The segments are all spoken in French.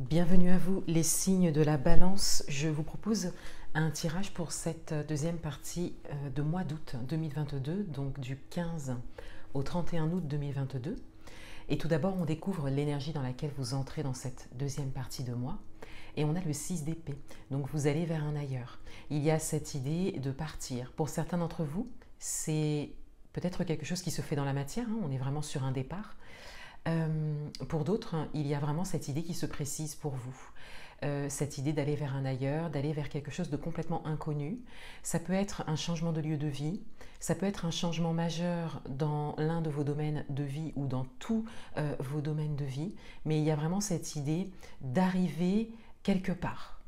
Bienvenue à vous les signes de la balance. Je vous propose un tirage pour cette deuxième partie de mois d'août 2022, donc du 15 au 31 août 2022. Et tout d'abord, on découvre l'énergie dans laquelle vous entrez dans cette deuxième partie de mois. Et on a le 6 d'épée, donc vous allez vers un ailleurs. Il y a cette idée de partir. Pour certains d'entre vous, c'est peut-être quelque chose qui se fait dans la matière, hein, on est vraiment sur un départ. Pour d'autres, il y a vraiment cette idée qui se précise pour vous. Cette idée d'aller vers un ailleurs, d'aller vers quelque chose de complètement inconnu. Ça peut être un changement de lieu de vie, ça peut être un changement majeur dans l'un de vos domaines de vie ou dans tous vos domaines de vie, mais il y a vraiment cette idée d'arriver quelque part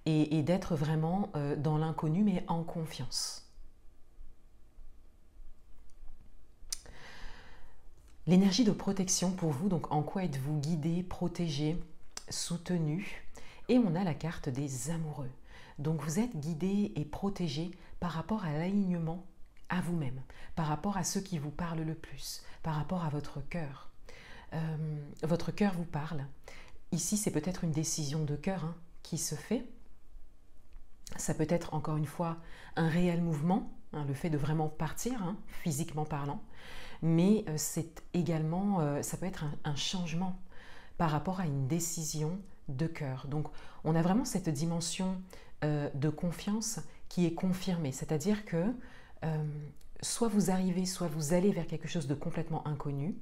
et d'être vraiment dans l'inconnu mais en confiance. L'énergie de protection pour vous, donc en quoi êtes-vous guidé, protégé, soutenu? Et on a la carte des amoureux. Donc vous êtes guidé et protégé par rapport à l'alignement à vous-même, par rapport à ceux qui vous parlent le plus, par rapport à votre cœur. Votre cœur vous parle. Ici, c'est peut-être une décision de cœur qui se fait. Ça peut être encore une fois un réel mouvement, le fait de vraiment partir, physiquement parlant. Mais c'est également, ça peut être un changement par rapport à une décision de cœur. Donc on a vraiment cette dimension de confiance qui est confirmée, c'est-à-dire que soit vous arrivez, soit vous allez vers quelque chose de complètement inconnu,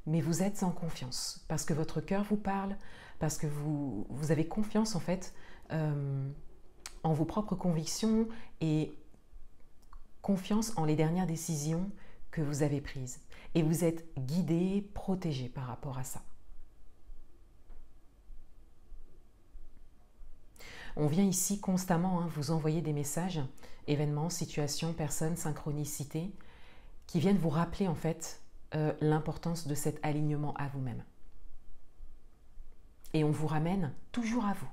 mais vous êtes en confiance, parce que votre cœur vous parle, parce que vous avez confiance en fait en vos propres convictions et confiance en les dernières décisions que vous avez prises. Et vous êtes guidé, protégé par rapport à ça. On vient ici constamment vous envoyer des messages, événements, situations, personnes, synchronicités, qui viennent vous rappeler en fait l'importance de cet alignement à vous-même. Et on vous ramène toujours à vous.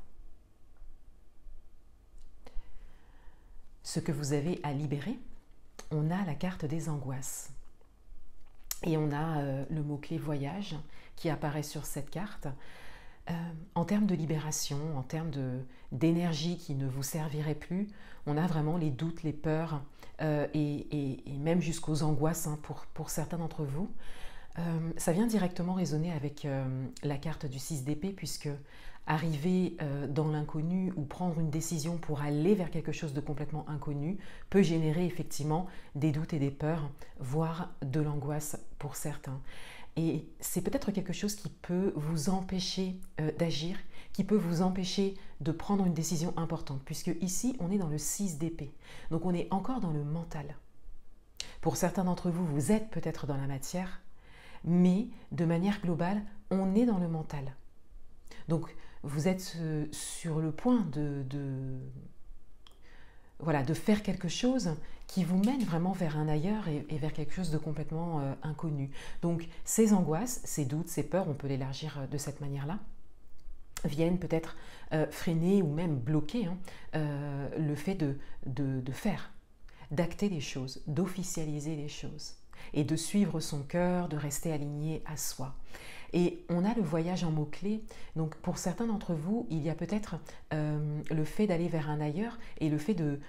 Ce que vous avez à libérer, on a la carte des angoisses. Et on a le mot-clé voyage qui apparaît sur cette carte. En termes de libération, en termes d'énergie qui ne vous servirait plus, on a vraiment les doutes, les peurs et même jusqu'aux angoisses pour certains d'entre vous. Ça vient directement résonner avec la carte du 6 d'épée, puisque arriver dans l'inconnu ou prendre une décision pour aller vers quelque chose de complètement inconnu peut générer effectivement des doutes et des peurs, voire de l'angoisse pour certains. Et c'est peut-être quelque chose qui peut vous empêcher d'agir, qui peut vous empêcher de prendre une décision importante, puisque ici on est dans le 6 d'épée, donc on est encore dans le mental. Pour certains d'entre vous, vous êtes peut-être dans la matière, mais de manière globale, on est dans le mental. Donc vous êtes sur le point de faire quelque chose qui vous mène vraiment vers un ailleurs et vers quelque chose de complètement inconnu. Donc ces angoisses, ces doutes, ces peurs, on peut l'élargir de cette manière-là, viennent peut-être freiner ou même bloquer le fait de faire, d'acter les choses, d'officialiser les choses et de suivre son cœur, de rester aligné à soi. Et on a le voyage en mots-clés. Donc pour certains d'entre vous, il y a peut-être le fait d'aller vers un ailleurs et le fait de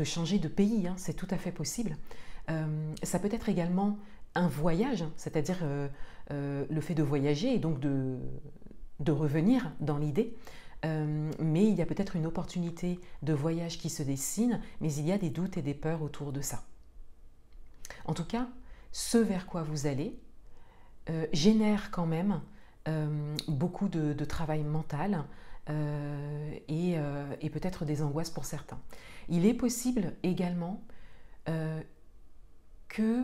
changer de pays, c'est tout à fait possible. Ça peut être également un voyage, c'est-à-dire le fait de voyager et donc de revenir dans l'idée. Mais il y a peut-être une opportunité de voyage qui se dessine, mais il y a des doutes et des peurs autour de ça. En tout cas, ce vers quoi vous allez génère quand même beaucoup de travail mental et peut-être des angoisses pour certains. Il est possible également que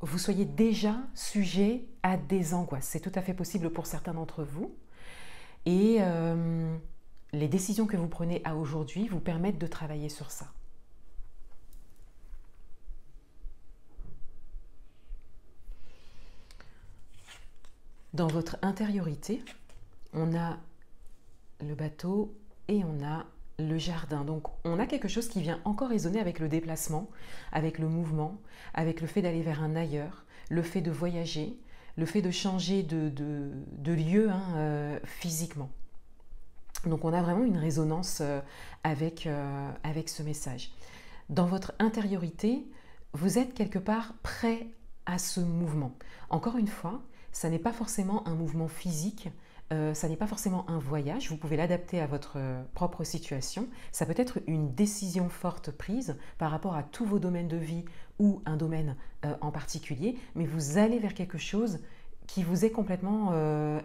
vous soyez déjà sujet à des angoisses. C'est tout à fait possible pour certains d'entre vous. Et les décisions que vous prenez à aujourd'hui vous permettent de travailler sur ça. Dans votre intériorité, on a le bateau et on a le jardin. Donc on a quelque chose qui vient encore résonner avec le déplacement, avec le mouvement, avec le fait d'aller vers un ailleurs, le fait de voyager, le fait de changer de lieu physiquement. Donc on a vraiment une résonance avec ce message. Dans votre intériorité, vous êtes quelque part prêt à ce mouvement. Encore une fois, ça n'est pas forcément un mouvement physique, ça n'est pas forcément un voyage, vous pouvez l'adapter à votre propre situation. Ça peut être une décision forte prise par rapport à tous vos domaines de vie ou un domaine en particulier, mais vous allez vers quelque chose qui vous est complètement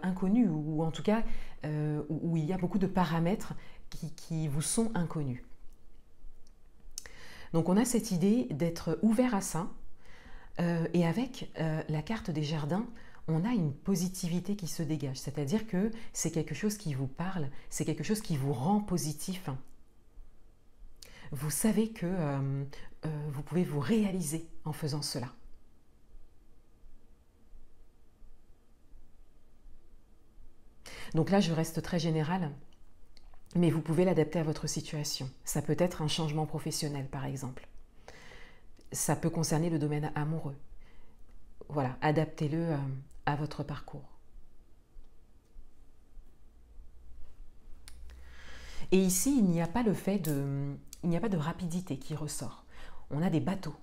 inconnu, ou en tout cas où il y a beaucoup de paramètres qui vous sont inconnus. Donc on a cette idée d'être ouvert à ça, et avec la carte des jardins, on a une positivité qui se dégage, c'est-à-dire que c'est quelque chose qui vous parle, c'est quelque chose qui vous rend positif. Vous savez que vous pouvez vous réaliser en faisant cela. Donc là, je reste très générale, mais vous pouvez l'adapter à votre situation. Ça peut être un changement professionnel, par exemple. Ça peut concerner le domaine amoureux. Voilà, adaptez-le à votre parcours. Et ici, il n'y a pas de rapidité qui ressort. On a des bateaux.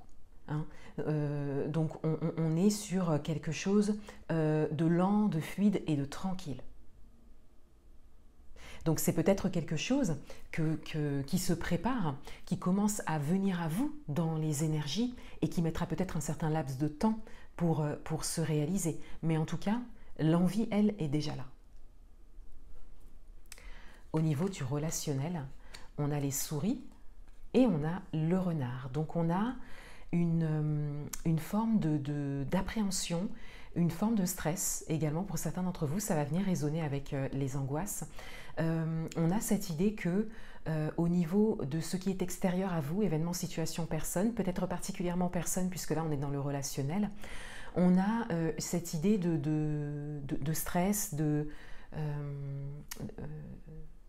Donc on est sur quelque chose de lent, de fluide et de tranquille. Donc c'est peut-être quelque chose qui se prépare, qui commence à venir à vous dans les énergies et qui mettra peut-être un certain laps de temps pour se réaliser. Mais en tout cas, l'envie, elle, est déjà là. Au niveau du relationnel, on a les souris et on a le renard. Donc on a une forme d'appréhension, une forme de stress également. Pour certains d'entre vous, ça va venir résonner avec les angoisses. On a cette idée que au niveau de ce qui est extérieur à vous, événements, situations, personnes, peut-être particulièrement personnes puisque là on est dans le relationnel, on a cette idée de stress,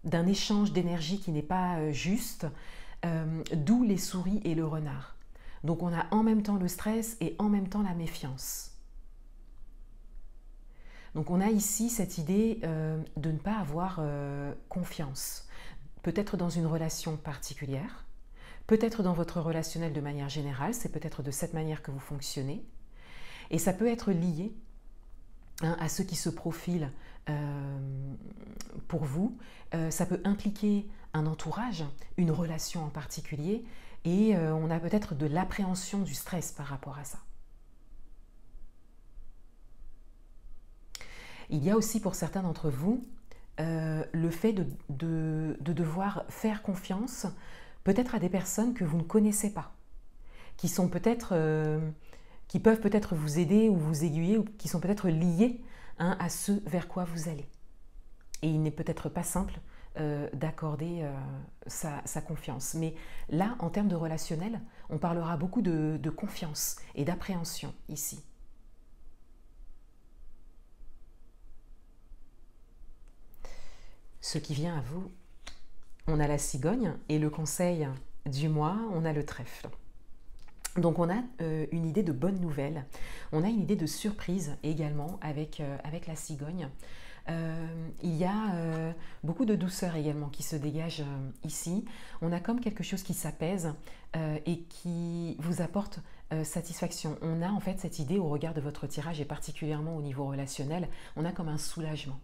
d'un échange d'énergie qui n'est pas juste, d'où les souris et le renard. Donc on a en même temps le stress et en même temps la méfiance. Donc on a ici cette idée de ne pas avoir confiance, peut-être dans une relation particulière, peut-être dans votre relationnel de manière générale, c'est peut-être de cette manière que vous fonctionnez, et ça peut être lié à ce qui se profile pour vous. Ça peut impliquer un entourage, une relation en particulier, et on a peut-être de l'appréhension du stress par rapport à ça. Il y a aussi pour certains d'entre vous le fait de devoir faire confiance peut-être à des personnes que vous ne connaissez pas, qui sont peut-être, qui peuvent peut-être vous aider ou vous aiguiller, ou qui sont peut-être liées à ce vers quoi vous allez. Et il n'est peut-être pas simple d'accorder sa confiance. Mais là, en termes de relationnel, on parlera beaucoup de confiance et d'appréhension ici. Ce qui vient à vous, on a la cigogne et le conseil du mois, on a le trèfle. Donc on a une idée de bonne nouvelle, on a une idée de surprise également avec la cigogne. Il y a beaucoup de douceur également qui se dégage ici. On a comme quelque chose qui s'apaise et qui vous apporte satisfaction. On a en fait cette idée au regard de votre tirage et particulièrement au niveau relationnel, on a comme un soulagement.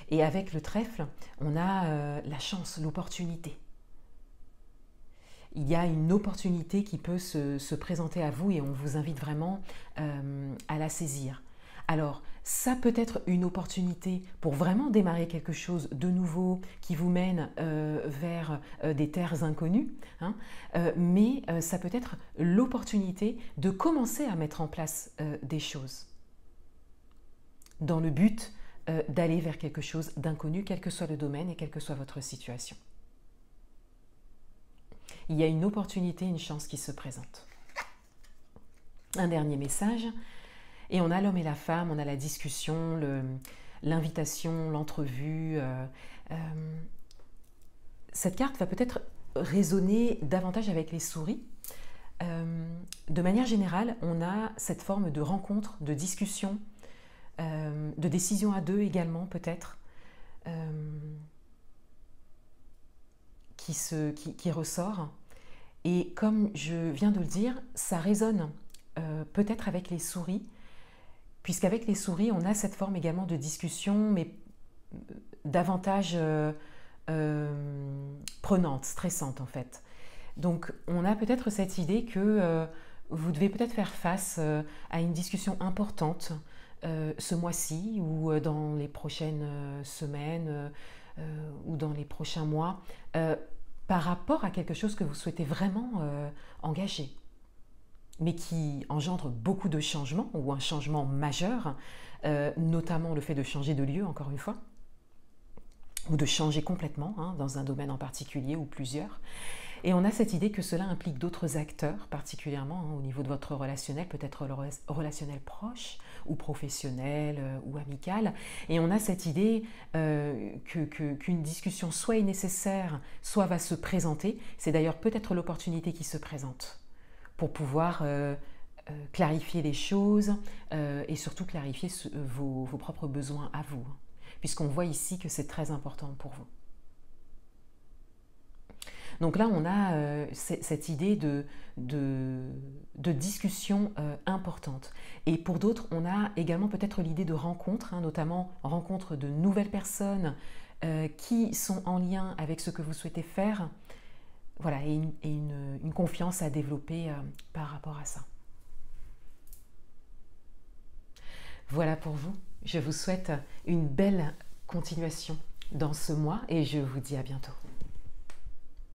Et avec le trèfle, on a la chance, l'opportunité. Il y a une opportunité qui peut se présenter à vous et on vous invite vraiment à la saisir. Alors, ça peut être une opportunité pour vraiment démarrer quelque chose de nouveau qui vous mène vers des terres inconnues, mais ça peut être l'opportunité de commencer à mettre en place des choses dans le but d'aller vers quelque chose d'inconnu, quel que soit le domaine et quelle que soit votre situation. Il y a une opportunité, une chance qui se présente. Un dernier message, et on a l'homme et la femme, on a la discussion, l'invitation, l'entrevue. Cette carte va peut-être résonner davantage avec les souris, de manière générale, on a cette forme de rencontre, de discussion, de décision à deux également peut-être, qui ressort. Et comme je viens de le dire, ça résonne peut-être avec les souris, puisqu'avec les souris, on a cette forme également de discussion, mais davantage prenante, stressante en fait. Donc on a peut-être cette idée que vous devez peut-être faire face à une discussion importante ce mois-ci ou dans les prochaines semaines ou dans les prochains mois par rapport à quelque chose que vous souhaitez vraiment engager, mais qui engendre beaucoup de changements ou un changement majeur, notamment le fait de changer de lieu, encore une fois, ou de changer complètement dans un domaine en particulier ou plusieurs. Et on a cette idée que cela implique d'autres acteurs, particulièrement au niveau de votre relationnel, peut-être le relationnel proche ou professionnel ou amical. Et on a cette idée qu'une discussion soit est nécessaire, soit va se présenter. C'est d'ailleurs peut-être l'opportunité qui se présente pour pouvoir clarifier les choses et surtout clarifier vos propres besoins à vous, puisqu'on voit ici que c'est très important pour vous. Donc là, on a cette idée de discussion importante. Et pour d'autres, on a également peut-être l'idée de rencontre, notamment rencontre de nouvelles personnes qui sont en lien avec ce que vous souhaitez faire. Voilà, et une confiance à développer par rapport à ça. Voilà pour vous. Je vous souhaite une belle continuation dans ce mois et je vous dis à bientôt.